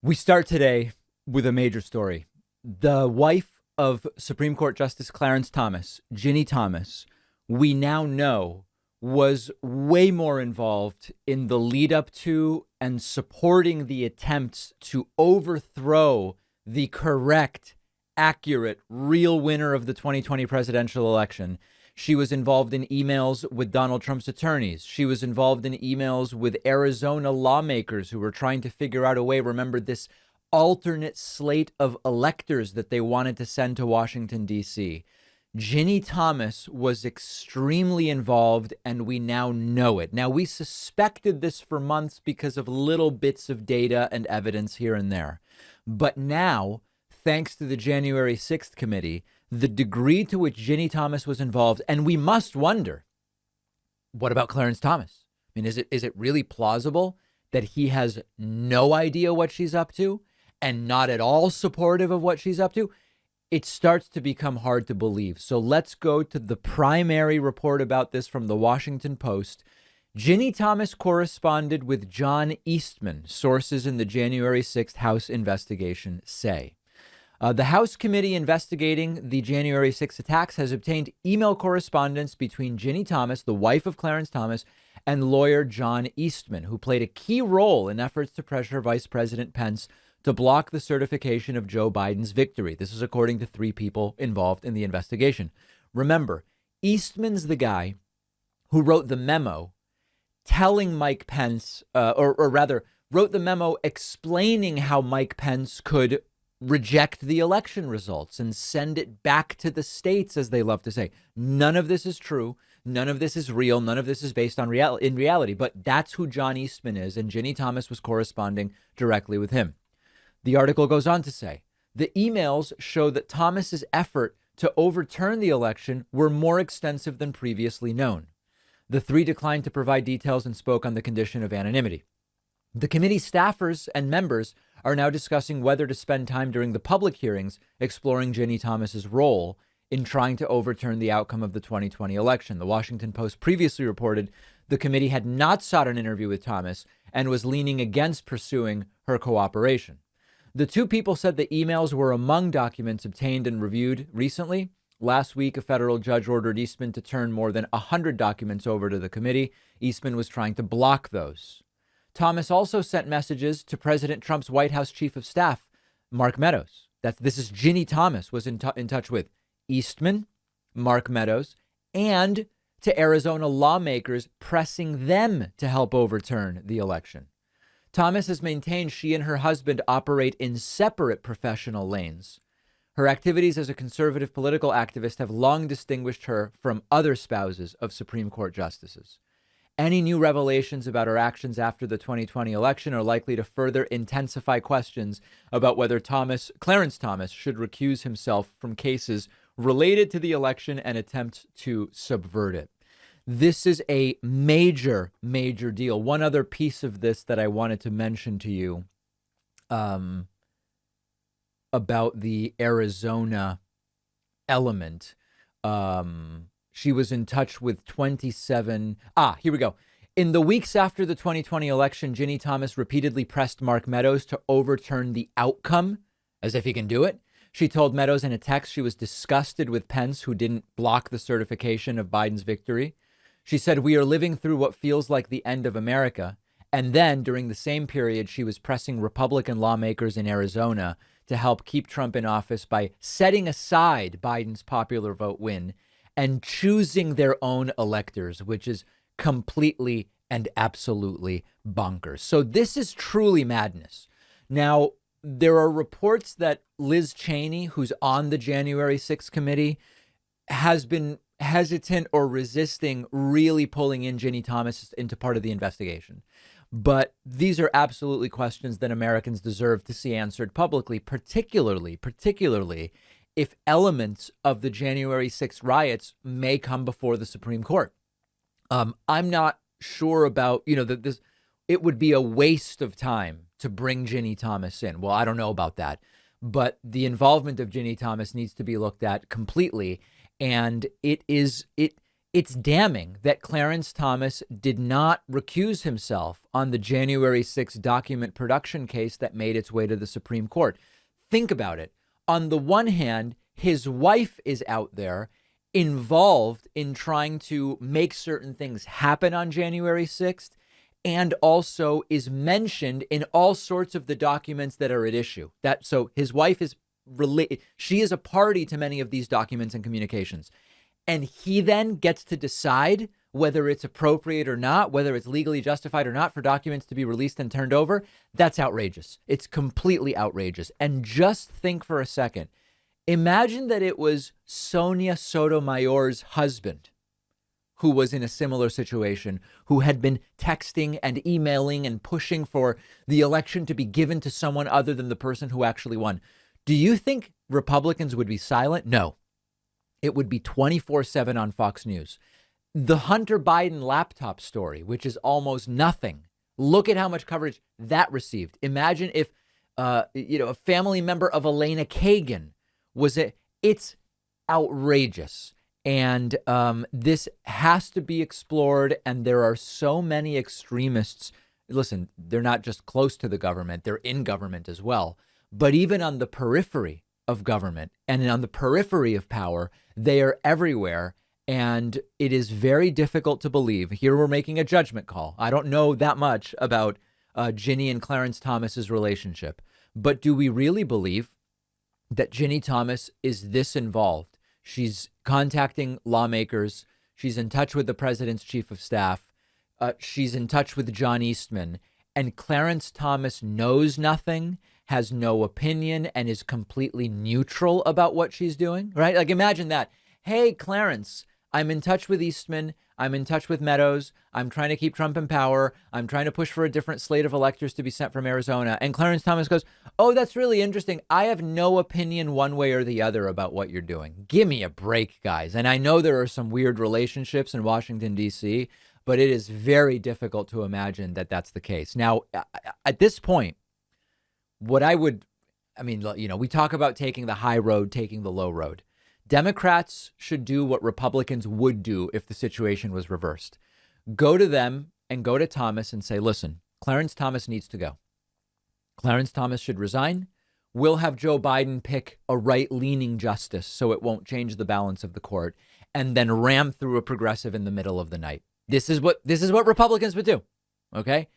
We start today with a major story. The wife of Supreme Court Justice Clarence Thomas, Ginni Thomas, we now know was way more involved in the lead up to and supporting the attempts to overthrow the correct, accurate, real winner of the 2020 presidential election. She was involved in emails with Donald Trump's attorneys. She was involved in emails with Arizona lawmakers who were trying to figure out a way. Remember this alternate slate of electors that they wanted to send to Washington, D.C. Ginni Thomas was extremely involved, and we now know it. Now, we suspected this for months because of little bits of data and evidence here and there. But now, thanks to the January 6th committee, the degree to which Ginni Thomas was involved, and we must wonder, what about Clarence Thomas? I mean, is it really plausible that he has no idea what she's up to and not at all supportive of what she's up to? It starts to become hard to believe. So let's go to the primary report about this from the Washington Post. Ginni Thomas corresponded with John Eastman, sources in the January 6th House investigation say. The House committee investigating the January 6th attacks has obtained email correspondence between Ginni Thomas, the wife of Clarence Thomas, and lawyer John Eastman, who played a key role in efforts to pressure Vice President Pence to block the certification of Joe Biden's victory. This is according to three people involved in the investigation. Remember, Eastman's the guy who wrote the memo telling Mike Pence, or rather, wrote the memo explaining how Mike Pence could reject the election results and send it back to the states, as they love to say. None of this is true. None of this is real. None of this is based on reality. But that's who John Eastman is. And Ginni Thomas was corresponding directly with him. The article goes on to say the emails show that Thomas's effort to overturn the election were more extensive than previously known. The three declined to provide details and spoke on the condition of anonymity. The committee staffers and members are now discussing whether to spend time during the public hearings exploring Ginni Thomas's role in trying to overturn the outcome of the 2020 election. The Washington Post previously reported the committee had not sought an interview with Thomas and was leaning against pursuing her cooperation. The two people said the emails were among documents obtained and reviewed recently. Last week, a federal judge ordered Eastman to turn more than 100 documents over to the committee. Eastman was trying to block those. Thomas also sent messages to President Trump's White House chief of staff, Mark Meadows. This is Ginni Thomas was in touch with Eastman, Mark Meadows, and to Arizona lawmakers, pressing them to help overturn the election. Thomas has maintained she and her husband operate in separate professional lanes. Her activities as a conservative political activist have long distinguished her from other spouses of Supreme Court justices. Any new revelations about her actions after the 2020 election are likely to further intensify questions about whether Clarence Thomas should recuse himself from cases related to the election and attempt to subvert it. This is a major, major deal. One other piece of this that I wanted to mention to you about the Arizona element. She was in touch with 27. Here we go. In the weeks after the 2020 election, Ginni Thomas repeatedly pressed Mark Meadows to overturn the outcome, as if he can do it. She told Meadows in a text she was disgusted with Pence, who didn't block the certification of Biden's victory. She said, "We are living through what feels like the end of America." And then during the same period, she was pressing Republican lawmakers in Arizona to help keep Trump in office by setting aside Biden's popular vote win and choosing their own electors, which is completely and absolutely bonkers. So this is truly madness. Now, there are reports that Liz Cheney, who's on the January 6th committee, has been hesitant or resisting really pulling in Ginni Thomas into part of the investigation. But these are absolutely questions that Americans deserve to see answered publicly, particularly if elements of the January 6th riots may come before the Supreme Court. I'm not sure about, that this, it would be a waste of time to bring Ginni Thomas in. Well, I don't know about that, but the involvement of Ginni Thomas needs to be looked at completely. And it It's damning that Clarence Thomas did not recuse himself on the January 6th document production case that made its way to the Supreme Court. Think about it. On the one hand, his wife is out there involved in trying to make certain things happen on January 6th, and also is mentioned in all sorts of the documents that are at issue. So his wife is related. She is a party to many of these documents and communications. And he then gets to decide whether it's appropriate or not, whether it's legally justified or not for documents to be released and turned over. That's outrageous. It's completely outrageous. And just think for a second. Imagine that it was Sonia Sotomayor's husband who was in a similar situation, who had been texting and emailing and pushing for the election to be given to someone other than the person who actually won. Do you think Republicans would be silent? No. It would be 24/7 on Fox News. The Hunter Biden laptop story, which is almost nothing. Look at how much coverage that received. Imagine if, a family member of Elena Kagan was it. It's outrageous. And this has to be explored. And there are so many extremists. Listen, they're not just close to the government. They're in government as well. But even on the periphery of government and on the periphery of power, they are everywhere. And it is very difficult to believe. Here we're making a judgment call. I don't know that much about Ginni and Clarence Thomas's relationship. But do we really believe that Ginni Thomas is this involved? She's contacting lawmakers. She's in touch with the president's chief of staff. She's in touch with John Eastman. And Clarence Thomas knows nothing, has no opinion, and is completely neutral about what she's doing, right? Like, imagine that. Hey, Clarence, I'm in touch with Eastman. I'm in touch with Meadows. I'm trying to keep Trump in power. I'm trying to push for a different slate of electors to be sent from Arizona. And Clarence Thomas goes, oh, that's really interesting. I have no opinion one way or the other about what you're doing. Give me a break, guys. And I know there are some weird relationships in Washington, D.C., but it is very difficult to imagine that that's the case. Now, at this point, we talk about taking the high road, taking the low road. Democrats should do what Republicans would do if the situation was reversed. Go to them and go to Thomas and say, listen, Clarence Thomas needs to go. Clarence Thomas should resign. We'll have Joe Biden pick a right-leaning justice so it won't change the balance of the court, and then ram through a progressive in the middle of the night. This is what Republicans would do. OK,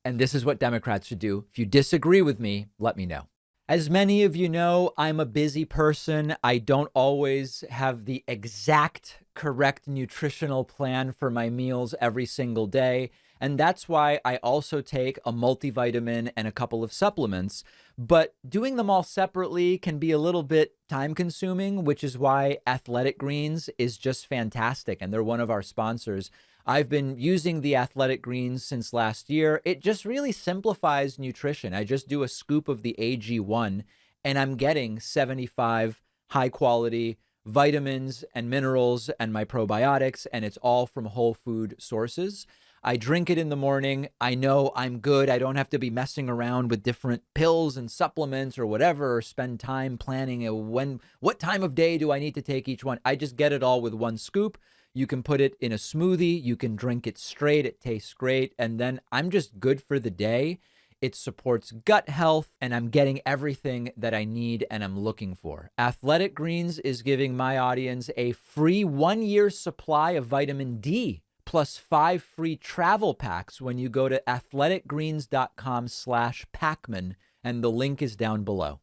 and this is what Democrats should do. If you disagree with me, let me know. As many of you know, I'm a busy person. I don't always have the exact correct nutritional plan for my meals every single day. And that's why I also take a multivitamin and a couple of supplements. But doing them all separately can be a little bit time consuming, which is why Athletic Greens is just fantastic. And they're one of our sponsors. I've been using the Athletic Greens since last year. It just really simplifies nutrition. I just do a scoop of the AG1 and I'm getting 75 high quality vitamins and minerals and my probiotics, and it's all from whole food sources. I drink it in the morning. I know I'm good. I don't have to be messing around with different pills and supplements or whatever, or spend time planning what time of day do I need to take each one. I just get it all with one scoop. You can put it in a smoothie. You can drink it straight. It tastes great. And then I'm just good for the day. It supports gut health, and I'm getting everything that I need and I'm looking for. Athletic Greens is giving my audience a free 1-year supply of vitamin D plus 5 free travel packs when you go to athleticgreens.com/Pacman, and the link is down below.